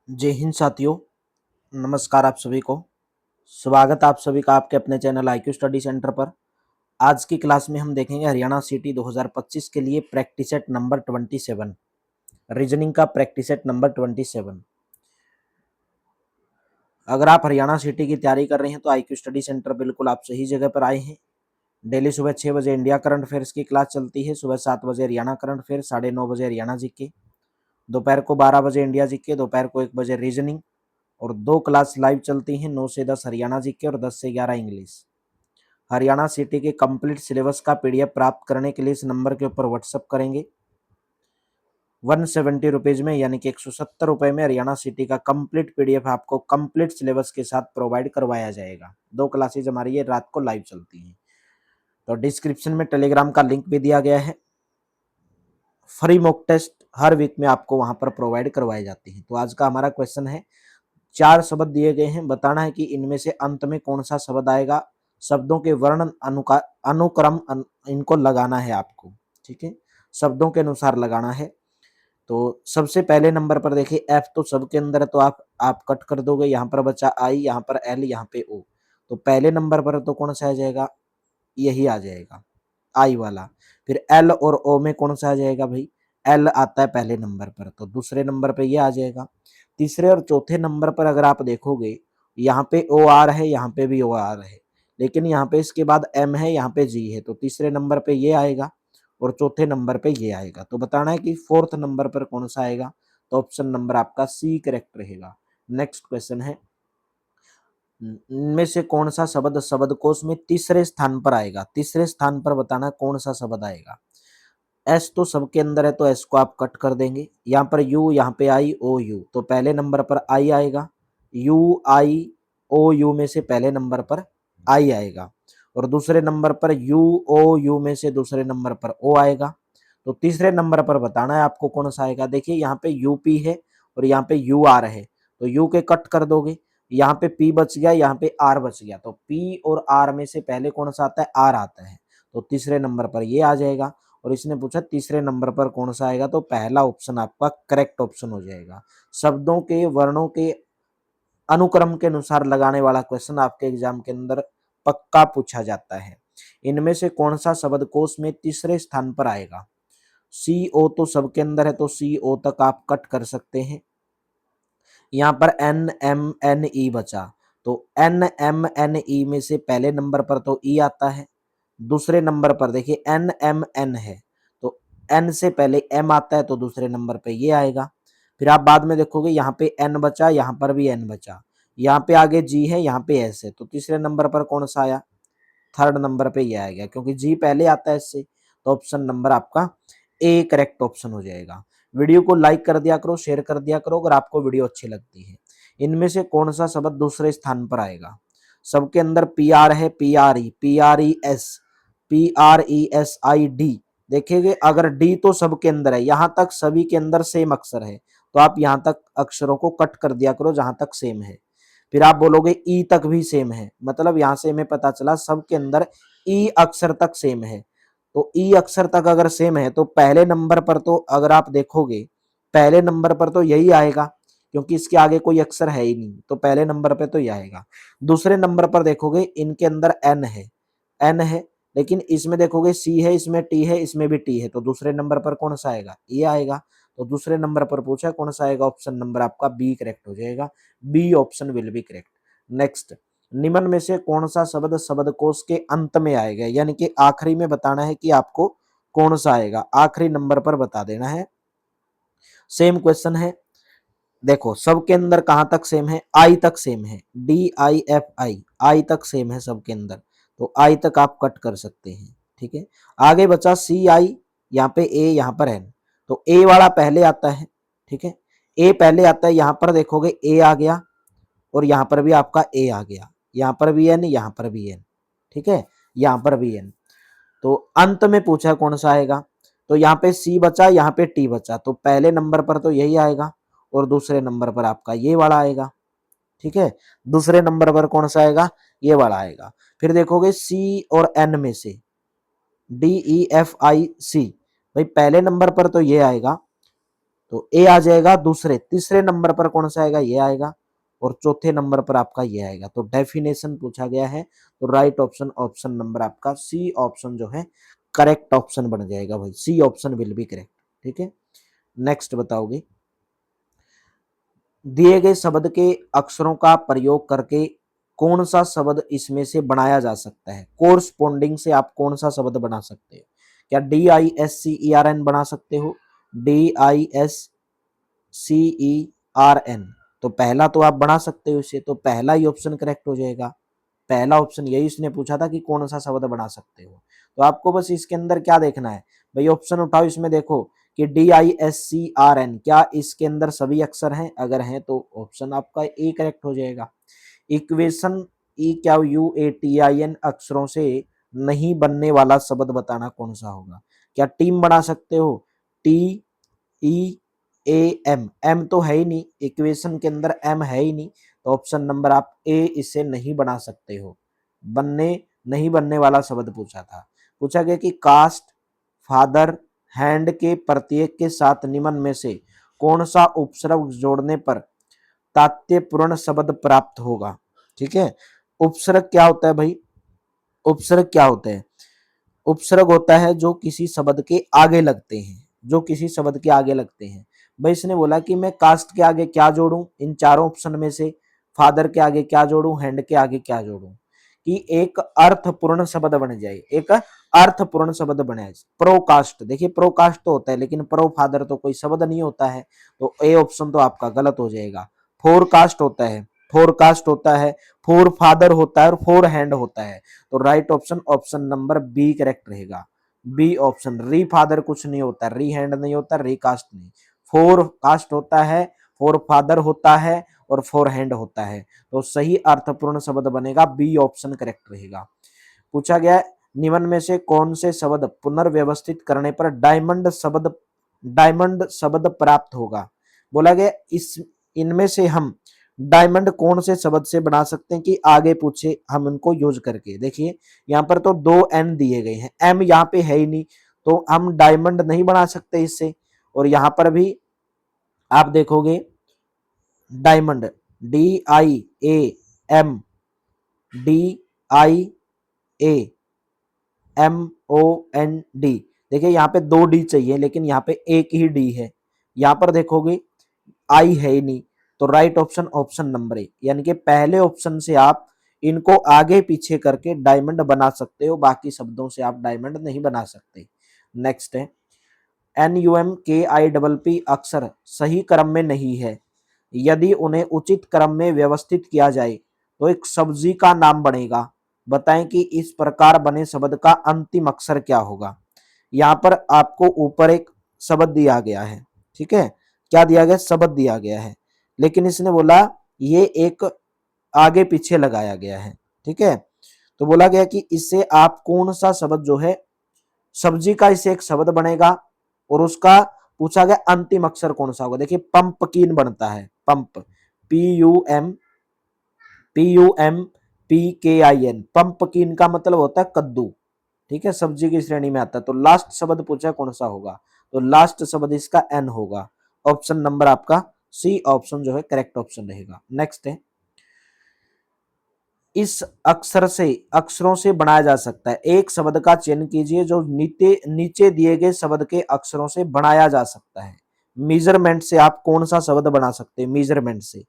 जय हिंद साथियों। नमस्कार आप सभी को। स्वागत आप सभी का आपके अपने चैनल IQ स्टडी सेंटर पर। आज की क्लास में हम देखेंगे हरियाणा सिटी 2025 के लिए प्रैक्टिस सेट नंबर 27, रीजनिंग का प्रैक्टिस सेट नंबर 27। अगर आप हरियाणा सिटी की तैयारी कर रहे हैं तो IQ स्टडी सेंटर बिल्कुल आप सही जगह पर आए हैं। डेली सुबह 6 बजे इंडिया करंट अफेयर्स की क्लास चलती है, सुबह 7 बजे हरियाणा करंट अफेयर, 9:30 बजे हरियाणा जीके, दोपहर को 12 बजे इंडिया जीके, दोपहर को 1 बजे रीजनिंग, और 2 क्लास लाइव चलती हैं, 9 से 10 हरियाणा जीके और 10 से 11 इंग्लिश। हरियाणा सिटी के कंप्लीट सिलेबस का PDF प्राप्त करने के लिए इस नंबर के ऊपर व्हाट्सअप करेंगे। 170 रुपीज में यानी कि 170 रुपए में हरियाणा सिटी का कंप्लीट PDF आपको कंप्लीट सिलेबस के साथ प्रोवाइड करवाया जाएगा। 2 क्लासेज हमारी ये रात को लाइव चलती हैं। तो डिस्क्रिप्शन में टेलीग्राम का लिंक भी दिया गया है। फ्री मॉक टेस्ट हर वीक में आपको वहां पर प्रोवाइड करवाए जाते हैं। तो आज का हमारा क्वेश्चन है, 4 शब्द दिए गए हैं, बताना है कि इनमें से अंत में कौन सा शब्द आएगा। शब्दों के वर्ण अनुक्रम इनको लगाना है आपको, ठीक है, शब्दों के अनुसार लगाना है। तो सबसे पहले नंबर पर देखिए, एफ तो सबके अंदर है तो आप कट कर दोगे। यहाँ पर बचा आई, यहाँ पर एल, यहाँ पे ओ। तो पहले नंबर पर तो कौन सा आ जाएगा, यही आ जाएगा आई वाला। फिर एल और ओ में कौन सा आ जाएगा भाई, एल आता है पहले नंबर पर, तो दूसरे नंबर पे ये आ जाएगा। तीसरे और चौथे नंबर पर अगर आप देखोगे, यहाँ पे ओ आर है, यहाँ पे भी ओ आर है, लेकिन यहाँ पे इसके बाद एम है, यहाँ पे जी है, तो तीसरे नंबर पे ये आएगा और चौथे नंबर पे ये आएगा। तो बताना है कि फोर्थ नंबर पर कौन सा आएगा, तो ऑप्शन नंबर आपका सी करेक्ट रहेगा। नेक्स्ट क्वेश्चन है, इनमें से कौन सा शब्द शब्दकोश में तीसरे स्थान पर आएगा। तीसरे स्थान पर बताना कौन सा शब्द आएगा। एस तो सबके अंदर है तो एस को आप कट कर देंगे। यहाँ पर यू, यहाँ पे आई, ओ यू, तो पहले नंबर पर आई आएगा। यू आई ओ यू में से पहले नंबर पर आई आएगा, और दूसरे नंबर पर यू ओ यू में से दूसरे नंबर पर ओ आएगा। तो तीसरे नंबर पर बताना है आपको कौन सा आएगा। देखिए यहाँ पे यूपी है और यहाँ पे यू आर है, तो यू के कट कर दोगे। यहाँ पे पी बच गया, यहाँ पे आर बच गया, तो पी और आर में से पहले कौन सा आता है, आर आता है, तो तीसरे नंबर पर ये आ जाएगा। और इसने पूछा तीसरे नंबर पर कौन सा आएगा, तो पहला ऑप्शन आपका करेक्ट ऑप्शन हो जाएगा। शब्दों के वर्णों के अनुक्रम के अनुसार लगाने वाला क्वेश्चन आपके एग्जाम के अंदर पक्का पूछा जाता है। इनमें से कौन सा शब्दकोश में तीसरे स्थान पर आएगा। सी ओ तो सबके अंदर है तो सी ओ तक आप कट कर सकते हैं। यहाँ पर एन एम एन ई बचा, तो एन एम एन ई में से पहले नंबर पर तो ई आता है। दूसरे नंबर पर देखिए एन एम एन है, तो एन से पहले एम आता है, तो दूसरे नंबर पे ये आएगा। फिर आप बाद में देखोगे यहाँ पे एन बचा, यहाँ पर भी एन बचा, यहाँ पे आगे जी है, यहाँ पे एस है, तो तीसरे नंबर पर कौन सा आया, थर्ड नंबर पे ये आएगा, क्योंकि जी पहले आता है इससे। तो ऑप्शन नंबर आपका ए करेक्ट ऑप्शन हो जाएगा। वीडियो को लाइक कर दिया करो, शेयर कर दिया करो अगर आपको वीडियो अच्छी लगती है। इनमें से कौन सा शब्द दूसरे स्थान पर आएगा। सबके अंदर पी आर है, P R E, P R E S, P R E S I D. देखेंगे अगर डी तो सबके अंदर है, यहां तक सभी के अंदर सेम अक्षर है, तो आप यहां तक अक्षरों को कट कर दिया करो जहां तक सेम है। फिर आप बोलोगे ई तक भी सेम है, मतलब यहां से हमें पता चला सबके अंदर ई अक्षर तक सेम है। तो ई अक्षर तक अगर सेम है तो पहले नंबर पर तो अगर आप देखोगे, पहले नंबर पर तो यही आएगा, क्योंकि इसके आगे कोई अक्षर है ही नहीं, तो पहले नंबर पे तो ये आएगा। दूसरे नंबर पर देखोगे इनके अंदर एन है, एन है, लेकिन इसमें देखोगे सी है, इसमें टी है, इसमें भी टी है, तो दूसरे नंबर पर कौन सा आएगा, ये आएगा। तो दूसरे नंबर पर पूछा कौन सा आएगा, ऑप्शन नंबर आपका बी करेक्ट हो जाएगा। B option will be correct. Next, निम्न में से कौन सा शब्द शब्दकोश के अंत में आएगा, यानी कि आखिरी में बताना है कि आपको कौन सा आएगा, आखिरी नंबर पर बता देना है। सेम क्वेश्चन है, देखो सबके अंदर कहां तक सेम है, आई तक सेम है, डी आई एफ आई, आई तक सेम है सबके अंदर, तो आई तक आप कट कर सकते हैं, ठीक है। आगे बचा सी आई, यहाँ पे ए, यहाँ पर एन, तो ए वाला पहले आता है, ठीक है, ए पहले आता है। यहाँ पर देखोगे ए आ गया और यहाँ पर भी आपका ए आ गया, यहाँ पर भी एन, यहाँ पर भी एन, ठीक है, यहाँ पर भी एन। तो अंत में पूछा कौन सा आएगा, तो यहाँ पे सी बचा, यहाँ पे टी बचा, तो पहले नंबर पर तो यही आएगा और दूसरे नंबर पर आपका ये वाला आएगा, ठीक है। दूसरे नंबर पर कौन सा आएगा, ये वाला आएगा। फिर देखोगे सी और एन में से डी ई एफ आई सी, भाई पहले नंबर पर तो ये आएगा, तो ए आ जाएगा दूसरे। तीसरे नंबर पर कौन सा आएगा, ये आएगा, और चौथे नंबर पर आपका ये आएगा। तो डेफिनेशन पूछा गया है, तो राइट ऑप्शन ऑप्शन नंबर आपका सी ऑप्शन जो है करेक्ट ऑप्शन बन जाएगा भाई, C option will be correct. ठीक है, नेक्स्ट बताओगे, दिए गए शब्द के अक्षरों का प्रयोग करके कौन सा शब्द इसमें से बनाया जा सकता है। कोरस्पोंडिंग से आप कौन सा शब्द बना सकते हो, क्या DISCERN बना सकते हो, DISCERN, तो पहला तो आप बना सकते हो इसे, तो पहला ही ऑप्शन करेक्ट हो जाएगा। पहला ऑप्शन, यही इसने पूछा था कि कौन सा शब्द बना सकते हो, तो आपको बस इसके अंदर क्या देखना है भाई, ऑप्शन उठाओ, इसमें देखो कि DISCRN, क्या इसके अंदर सभी अक्षर हैं, अगर हैं तो ऑप्शन आपका ए करेक्ट हो जाएगा। इक्वेशन EQUATIN अक्षरों से नहीं बनने वाला शब्द बताना कौन सा होगा, क्या टीम बना सकते हो, TEAM, एम तो है ही नहीं, इक्वेशन के अंदर एम है ही नहीं, तो ऑप्शन नंबर आप ए इसे नहीं बना सकते हो। नहीं बनने वाला शब्द पूछा था। पूछा गया कि कास्ट, फादर, हैंड के प्रत्येक के साथ निम्न में से कौन सा उपसर्ग जोड़ने पर तात्पर्यपूर्ण शब्द प्राप्त होगा। ठीक है, उपसर्ग क्या होता है भाई, उपसर्ग क्या होता है, उपसर्ग होता है जो किसी शब्द के आगे लगते हैं, जो किसी शब्द के आगे लगते हैं। भाई इसने बोला कि मैं कास्ट के आगे क्या जोड़ूं, इन चारों ऑप्शन में से फादर के आगे क्या जोड़ूं, हैंड के आगे क्या जोड़ूं, कि एक अर्थपूर्ण शब्द बन जाए, एक अर्थपूर्ण शब्द बने। प्रोकास्ट, देखिए प्रोकास्ट तो होता है लेकिन प्रो फादर तो कोई शब्द नहीं होता है, तो ए ऑप्शन तो आपका गलत हो जाएगा। फोरकास्ट होता है, फोरकास्ट होता है, फोर फादर होता है और फोर हैंड होता है, तो right option option number B correct रहेगा। बी ऑप्शन, री फादर कुछ नहीं होता, री हैंड नहीं होता, री कास्ट नहीं, फोर कास्ट होता है, फोर फादर होता है और फोर हैंड होता है, तो सही अर्थपूर्ण शब्द बनेगा, बी ऑप्शन करेक्ट रहेगा। पूछा गया निम्न में से कौन से शब्द पुनर्व्यवस्थित करने पर डायमंड शब्द प्राप्त होगा। बोला गया इस इनमें से हम डायमंड कौन से शब्द से बना सकते हैं, कि आगे पूछे हम उनको यूज करके। देखिए यहाँ पर तो दो एन दिए गए हैं, एम यहाँ पे है ही नहीं, तो हम डायमंड नहीं बना सकते इससे। और यहाँ पर भी आप देखोगे डायमंड, DIAMDIAMOND, देखिए यहाँ पे दो डी चाहिए लेकिन यहाँ पे एक ही डी है। यहाँ पर देखोगे आई है ही नहीं, तो right option option number A, यानी कि पहले ऑप्शन से आप इनको आगे पीछे करके डायमंड बना सकते हो, बाकी शब्दों से आप डायमंड नहीं बना सकते। नेक्स्ट है NUMKIPP अक्षर सही क्रम में नहीं है, यदि उन्हें उचित क्रम में व्यवस्थित किया जाए तो एक सब्जी का नाम बनेगा, बताएं कि इस प्रकार बने शब्द का अंतिम अक्षर क्या होगा। यहाँ पर आपको ऊपर एक शब्द दिया गया है, ठीक है, क्या दिया गया, शब्द दिया गया है, लेकिन इसने बोला ये एक आगे पीछे लगाया गया है। ठीक है, तो बोला गया कि इससे आप कौन सा शब्द जो है, सब्जी का इसे एक शब्द बनेगा और उसका पूछा गया अंतिम अक्षर कौन सा होगा। देखिए पंपकीन बनता है, पंप, PUMPKIN, पंपकीन का मतलब होता है कद्दू। ठीक है, सब्जी की श्रेणी में आता है, तो लास्ट शब्द पूछा कौन सा होगा, तो लास्ट शब्द इसका एन होगा। ऑप्शन नंबर आपका सी ऑप्शन जो है करेक्ट ऑप्शन रहेगा। नेक्स्ट है इस अक्षरों से बनाया जा सकता है, एक शब्द का चयन कीजिए जो नीचे दिए गए शब्द के अक्षरों से बनाया जा सकता है। मेजरमेंट से आप कौन सा शब्द बना सकते हैं, मेजरमेंट से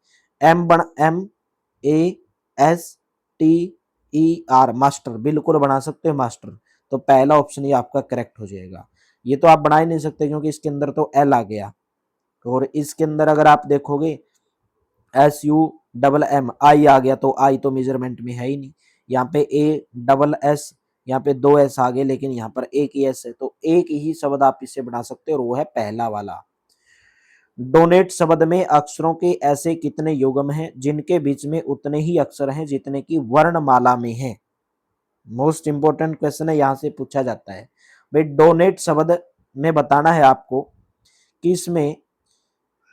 MASTER, मास्टर, बिल्कुल बना सकते हैं मास्टर, तो पहला ऑप्शन ये आपका करेक्ट हो जाएगा। ये तो आप बना ही नहीं सकते क्योंकि इसके अंदर तो एल आ गया, और इसके अंदर अगर आप देखोगे SUMM आई आ गया, तो आई तो मेजरमेंट में है ही नहीं। यहाँ पे ASS, यहाँ पे दो एस आ गए लेकिन यहाँ पर एक ही एस है, तो एक ही शब्द आप इसे बना सकते हो और वो है पहला वाला। डोनेट शब्द में अक्षरों के ऐसे कितने युग्म हैं जिनके बीच में उतने ही अक्षर हैं जितने की वर्णमाला में है। मोस्ट इंपोर्टेंट क्वेश्चन है, यहाँ से पूछा जाता है भाई डोनेट शब्द में बताना है आपको कि इसमें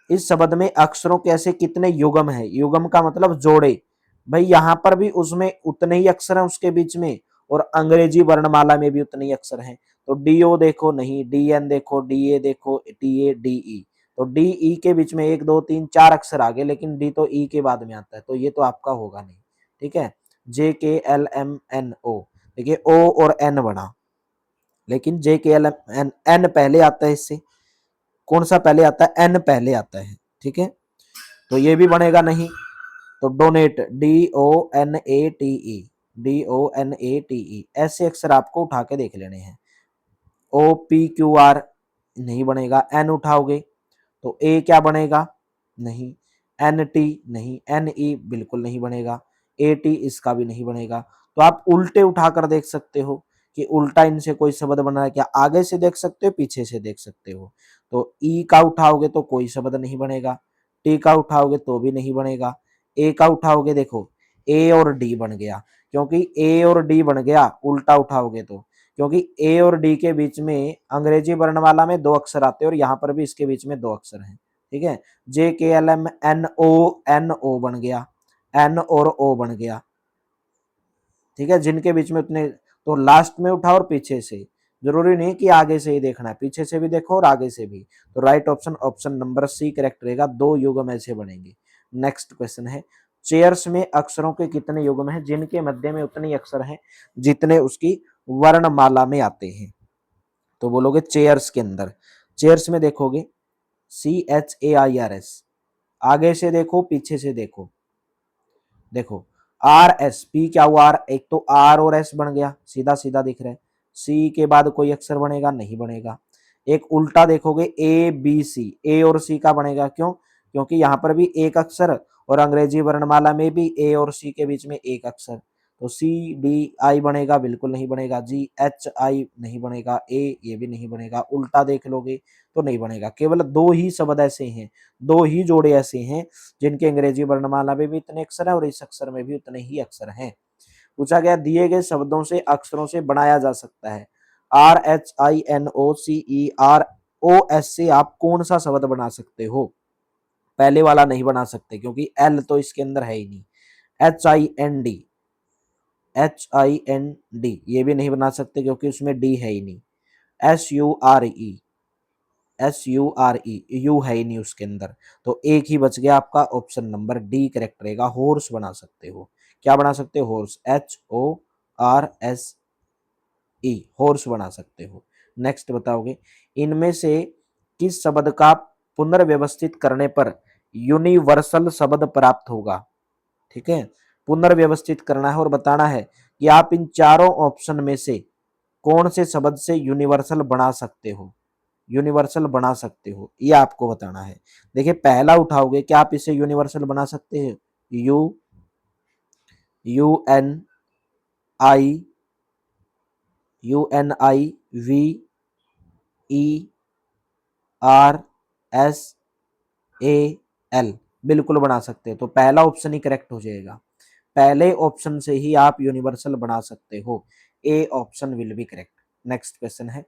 इस शब्द में अक्षरों के ऐसे कितने युग्म है, युग्म का मतलब जोड़े, भाई यहाँ पर भी उसमें उतने ही अक्षर हैं उसके बीच में, और अंग्रेजी वर्णमाला में भी उतने ही अक्षर हैं, तो DO देखो नहीं, DN देखो, DA देखो, TA DE, तो डी ई के बीच में 1 2 3 4 अक्षर आ गए, लेकिन डी तो ई के बाद में आता है, तो ये तो आपका होगा नहीं। ठीक है, जे के एल एम एन ओ, देखिए ओ और एन बना, लेकिन जे के एल एम एन, एन पहले आता है इससे, कौन सा पहले आता है, एन पहले आता है। ठीक है, तो ये भी बनेगा नहीं। तो donate, D O N A T E, D O N A T E, ऐसे अक्षर आपको उठा के देख लेने हैं। ओ पी क्यू आर नहीं बनेगा, एन उठाओगे तो ए क्या बनेगा, नहीं, एन टी नहीं, एन ई बिल्कुल नहीं बनेगा, ए टी इसका भी नहीं बनेगा। तो आप उल्टे उठाकर देख सकते हो कि उल्टा इनसे कोई शब्द बन रहा है क्या, आगे से देख सकते हो, पीछे से देख सकते हो। तो ई का उठाओगे तो कोई शब्द नहीं बनेगा, टी का उठाओगे तो भी नहीं बनेगा, ए का उठाओगे देखो ए और डी बन गया, क्योंकि ए और डी बन गया उल्टा उठाओगे तो, क्योंकि ए और डी के बीच में अंग्रेजी वर्णमाला में 2 अक्षर आते हैं और यहाँ पर भी इसके बीच में 2 अक्षर हैं। ठीक है, जे के एल एम एन ओ बन गया, एन और ओ बन गया। ठीक है, जिनके बीच में उतने, तो लास्ट में उठाओ और पीछे से, जरूरी नहीं कि आगे से ही देखना है, पीछे से भी देखो और आगे से भी। तो right option option number C correct रहेगा, 2 युग्म ऐसे बनेंगे। नेक्स्ट क्वेश्चन है, चेयर्स में अक्षरों के कितने युग्म हैं, जिनके मध्य में उतने अक्षर हैं जितने उसकी वर्णमाला में आते हैं। तो बोलोगे चेयर्स के अंदर, चेयर्स में देखोगे CHAIRS, आगे से देखो पीछे से देखो, देखो RSP क्या हुआ, एक तो R और S बन गया, सीधा सीधा दिख रहा है। C के बाद कोई अक्षर बनेगा, नहीं बनेगा। एक उल्टा देखोगे ABC, A और C का बनेगा, क्यों, क्योंकि यहाँ पर भी एक अक्षर और अंग्रेजी वर्णमाला में भी A और C के बीच में एक अक्षर, तो CDI बनेगा, बिल्कुल नहीं बनेगा। GHI नहीं बनेगा, A ये भी नहीं बनेगा। उल्टा देख लोगे तो नहीं बनेगा। केवल 2 ही शब्द ऐसे हैं, 2 ही जोड़े ऐसे हैं जिनके अंग्रेजी वर्णमाला में भी इतने अक्षर है और इस अक्षर में भी उतने ही अक्षर हैं। पूछा गया दिए गए शब्दों से अक्षरों से बनाया जा सकता है, RHINOCEROS से आप कौन सा शब्द बना सकते हो। पहले वाला नहीं बना सकते क्योंकि L तो इसके अंदर है ही नहीं। HIND ये भी नहीं बना सकते क्योंकि उसमें D है ही नहीं। SURE यू है ही नहीं उसके अंदर, तो एक ही बच गया आपका, ऑप्शन नंबर डी करेक्ट रहेगा। हॉर्स बना सकते हो, क्या बना सकते हो, हॉर्स, HORSE, हॉर्स बना सकते हो। नेक्स्ट बताओगे, इनमें से किस शब्द का पुनर्व्यवस्थित करने पर यूनिवर्सल शब्द प्राप्त होगा। ठीक है, पुनर्व्यवस्थित करना है और बताना है कि आप इन चारों ऑप्शन में से कौन से शब्द से यूनिवर्सल बना सकते हो, यूनिवर्सल बना सकते हो, ये आपको बताना है। देखिए पहला उठाओगे, क्या आप इसे यूनिवर्सल बना सकते हैं, UNIVERSAL बिल्कुल बना सकते हैं, तो पहला ऑप्शन ही करेक्ट हो जाएगा। पहले ऑप्शन से ही आप यूनिवर्सल बना सकते हो, A option will be correct. Next question है,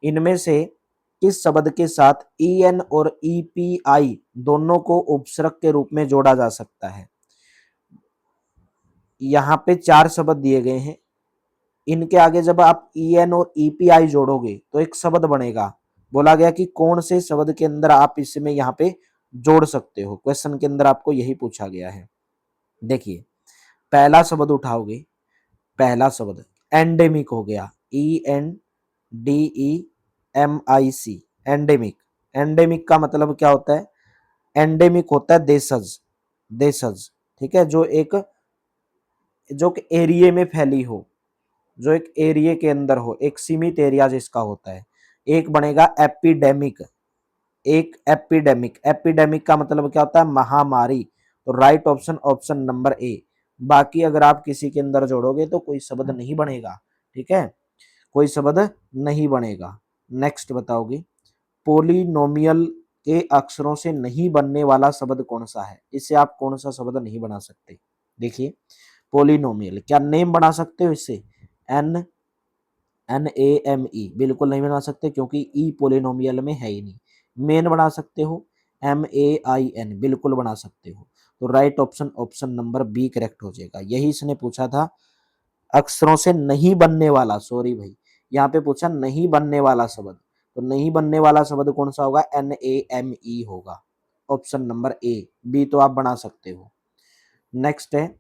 इनमें से किस शब्द के साथ EN और EPI दोनों को उपसर्ग के रूप में जोड़ा जा सकता है। यहाँ पे 4 शब्द दिए गए हैं, इनके आगे जब आप EN और EPI जोड़ोगे तो एक शब्द बनेगा। बोला गया कि कौन से शब्द के अंदर आप इसमें यहाँ पे जोड़ सकते हो, क्वेश्चन के अंदर आपको यही पूछा गया है। देखिए पहला शब्द उठाओगे, पहला शब्द एंडेमिक हो गया, ENDEMIC, एंडेमिक। एंडेमिक का मतलब क्या होता है, एंडेमिक होता है देशज, देशज। ठीक है, जो एरिया में फैली हो, जो एक एरिया के अंदर हो, एक सीमित एरिया जिसका होता है। एक बनेगा एपिडेमिक, एक एपिडेमिक, एपिडेमिक का मतलब क्या होता है, महामारी। तो right option option number A. बाकी अगर आप किसी के अंदर जोड़ोगे तो कोई शब्द नहीं बनेगा। ठीक है, कोई शब्द नहीं बनेगा। नेक्स्ट बताओगे, पोलिनोमियल के अक्षरों से नहीं बनने वाला शब्द कौन सा है, इससे आप कौन सा शब्द नहीं बना सकते। देखिए पोलिनोमियल, क्या नेम बना सकते हो इससे, NAME बिल्कुल नहीं बना सकते क्योंकि ई पोलिनोमियल में है ही नहीं। मेन बना सकते हो, MAIN बिल्कुल बना सकते हो। तो right option option number B correct हो जाएगा। यही इसने पूछा था, अक्षरों से नहीं बनने वाला, सॉरी भाई यहाँ पे पूछा नहीं बनने वाला शब्द, तो नहीं बनने वाला शब्द कौन सा होगा, NAME होगा, ऑप्शन नंबर ए। बी तो आप बना सकते हो। नेक्स्ट है,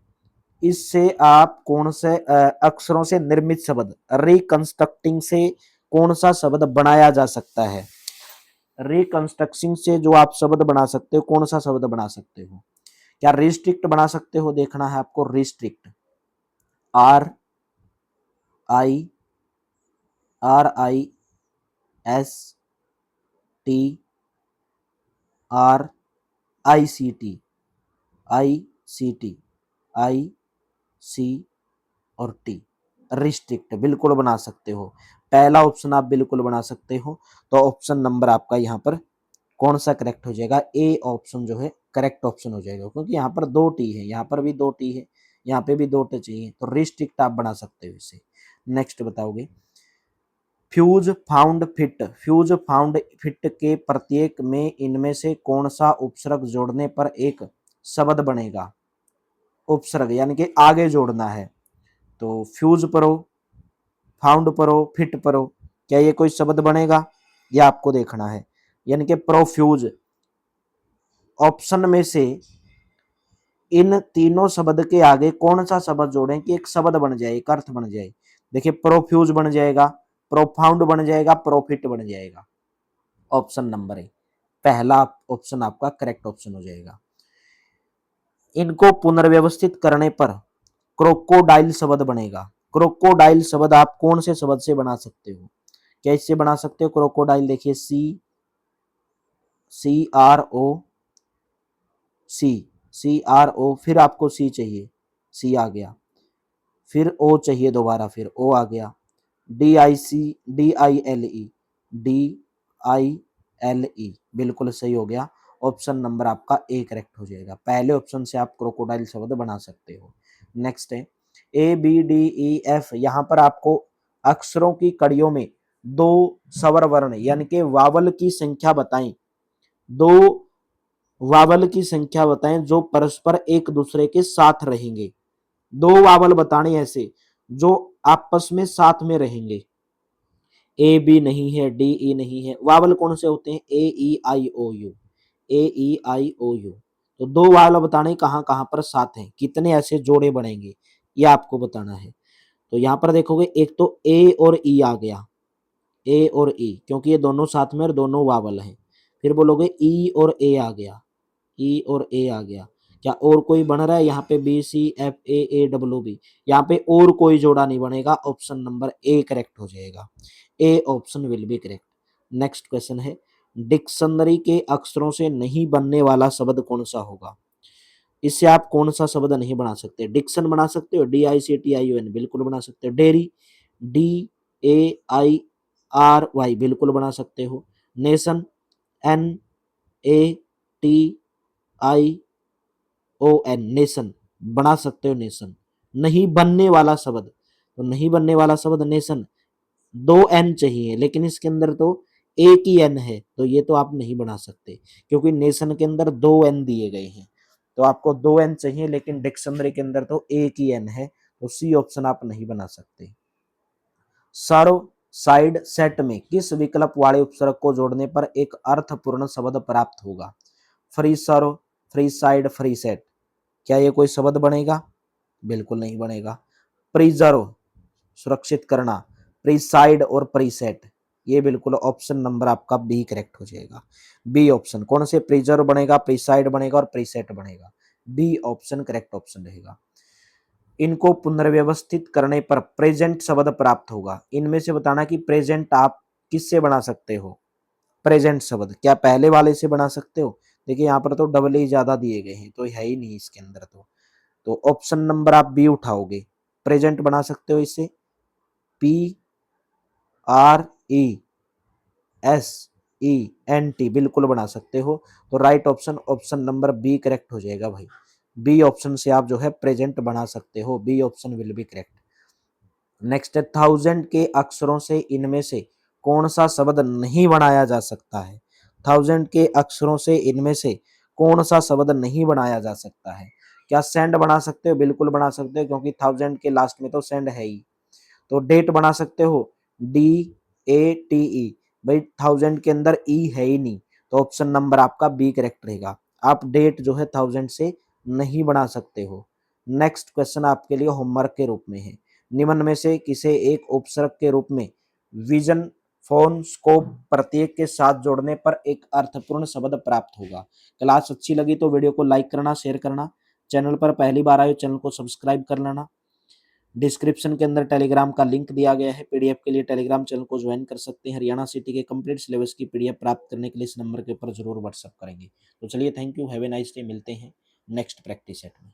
इससे आप कौन से अक्षरों से निर्मित शब्द, रिकंस्ट्रक्टिंग से कौन सा शब्द बनाया जा सकता है। रिकंस्ट्रक्टिंग से जो आप शब्द बना सकते हो, कौन सा शब्द बना सकते हो। क्या रिस्ट्रिक्ट बना सकते हो, देखना है आपको। रिस्ट्रिक्ट, RISTRICT और टी, रिस्ट्रिक्ट बिल्कुल बना सकते हो। पहला ऑप्शन आप बिल्कुल बना सकते हो। तो ऑप्शन नंबर आपका यहाँ पर कौन सा करेक्ट हो जाएगा, ए ऑप्शन जो है करेक्ट ऑप्शन हो जाएगा, क्योंकि यहाँ पर 2 टी है, यहाँ पर भी 2 टी है, यहाँ पे भी 2 टी चाहिए, तो रिस्ट्रिक्ट आप बना सकते हो इसे। नेक्स्ट बताओगे, fuse found fit, fuse found fit के प्रत्येक में इनमें से कौन सा उपसर्ग जोड़ने पर एक शब्द बनेगा। उपसर्ग यानी कि आगे जोड़ना है, तो फ्यूज परो, फाउंड परो, फिट परो, क्या ये कोई शब्द बनेगा, यह आपको देखना है। यानी कि प्रोफ्यूज ऑप्शन में से इन तीनों शब्द के आगे कौन सा शब्द जोड़ें कि एक शब्द बन जाए, एक अर्थ बन जाए। देखिए, प्रोफ्यूज बन जाएगा, प्रोफाउंड बन जाएगा, प्रॉफिट बन जाएगा। ऑप्शन नंबर ए, पहला ऑप्शन आपका करेक्ट ऑप्शन हो जाएगा। इनको पुनर्व्यवस्थित करने पर क्रोकोडाइल शब्द बनेगा। क्रोकोडाइल शब्द आप कौन से शब्द से बना सकते हो, क्या इससे बना सकते हो क्रोकोडाइल। देखिए, CRO, फिर आपको सी चाहिए, सी आ गया, फिर ओ चाहिए दोबारा, फिर ओ आ गया, DILE, बिल्कुल सही हो गया। ऑप्शन नंबर आपका ए करेक्ट हो जाएगा। पहले ऑप्शन से आप क्रोकोडाइल शब्द बना सकते हो। नेक्स्ट है, ABDEF, यहाँ पर आपको अक्षरों की कड़ियों में 2 स्वर वर्ण यानी कि वावल की संख्या बताएं, 2 वावल की संख्या बताएं जो परस्पर एक दूसरे के साथ रहेंगे। 2 वावल बताने ऐसे जो आपस में साथ में रहेंगे। ए बी नहीं है, डी ई नहीं है, वावल कौन से होते हैं, AEIOU, AEIOU। तो 2 वावल बताने कहाँ कहाँ पर साथ हैं, कितने ऐसे जोड़े बनेंगे, ये आपको बताना है। तो यहाँ पर देखोगे, एक तो ए और ई आ गया, ए और ई, क्योंकि ये दोनों साथ में और दोनों वावल हैं। फिर बोलोगे ई और ए आ गया, ई और ए आ गया। क्या और कोई बन रहा है यहाँ पे, BCFAAWB, यहाँ पे और कोई जोड़ा नहीं बनेगा, ऑप्शन नंबर ए करेक्ट हो जाएगा। A option will be correct. Next question है, डिक्शनरी के अक्षरों से नहीं बनने वाला शब्द कौन सा होगा। इससे आप कौन सा शब्द नहीं बना सकते। डिक्शन बना सकते हो, DICTION बिल्कुल बना सकते हो। डेरी, DAIRY बिल्कुल बना सकते हो। नेशन, NATION नेशन बना सकते हो, नेशन। नहीं बनने वाला शब्द, तो नहीं बनने वाला शब्द नेशन, 2 N चाहिए, लेकिन इसके अंदर तो एक ही N है, तो ये तो आप नहीं बना सकते, क्योंकि नेशन के अंदर 2 N दिए गए हैं, तो आपको 2 N चाहिए, लेकिन डिक्शनरी के अंदर तो एक ही N है, तो सी ऑप्शन आप नहीं बना सकते। सर्व साइड सेट में किस विकल्प वाले उपसर्ग को जोड़ने पर एक अर्थपूर्ण शब्द प्राप्त होगा। फ्री सर्व, फ्री साइड, फ्री सेट, क्या ये कोई शब्द बनेगा, बिल्कुल नहीं बनेगा। प्रिजर्व सुरक्षित करना, प्रीसाइड और प्रीसेट, ये बिल्कुल ऑप्शन नंबर आपका बी करेक्ट हो जाएगा। बी ऑप्शन, कौन से प्रिजर्व बनेगा, प्रीसाइड बनेगा और प्रीसेट बनेगा, बी ऑप्शन करेक्ट ऑप्शन रहेगा। इनको पुनर्व्यवस्थित करने पर प्रेजेंट शब्द प्राप्त होगा। इनमें से बताना कि प्रेजेंट आप किससे बना सकते हो, प्रेजेंट शब्द क्या पहले वाले से बना सकते हो। देखिए, यहाँ पर तो डबल ही ज्यादा दिए गए हैं, तो है ही नहीं इसके अंदर, तो ऑप्शन नंबर आप बी उठाओगे, प्रेजेंट बना सकते हो इससे, PRESENT बिल्कुल बना सकते हो। तो right option, option number B correct हो जाएगा भाई। बी ऑप्शन से आप जो है प्रेजेंट बना सकते हो, B option will be correct. Next है, 1000 के अक्षरों से इनमें से कौन सा शब्द नहीं बनाया जा सकता है। 1000 के अक्षरों से इनमें से कौन सा शब्द नहीं बनाया जा सकता है। क्या सेंड बना सकते हो, बिल्कुल बना सकते हो, क्योंकि 1000 के लास्ट में तो सेंड है ही। तो डेट बना सकते हो, DATE, भाई 1000 के अंदर ई है ही नहीं, तो ऑप्शन नंबर आपका बी करेक्ट रहेगा। आप डेट जो है 1000 से नहीं बना सकते हो। नेक्स्ट क्वेश्चन आपके लिए होमवर्क के रूप में है, निम्न में से किसे एक उपसर्ग के रूप में विजन, फोन, स्कोप प्रत्येक के साथ जोड़ने पर एक अर्थपूर्ण शब्द प्राप्त होगा। क्लास अच्छी लगी तो वीडियो को लाइक करना, शेयर करना, चैनल पर पहली बार आए चैनल को सब्सक्राइब कर लेना। डिस्क्रिप्शन के अंदर टेलीग्राम का लिंक दिया गया है, पीडीएफ के लिए टेलीग्राम चैनल को ज्वाइन कर सकते हैं। हरियाणा सिटी के कंप्लीट सिलेबस की पीडीएफ प्राप्त करने के लिए इस नंबर के ऊपर जरूर व्हाट्सअप करेंगे। तो चलिए, thank you, have a nice day, मिलते हैं नेक्स्ट प्रैक्टिस सेट में।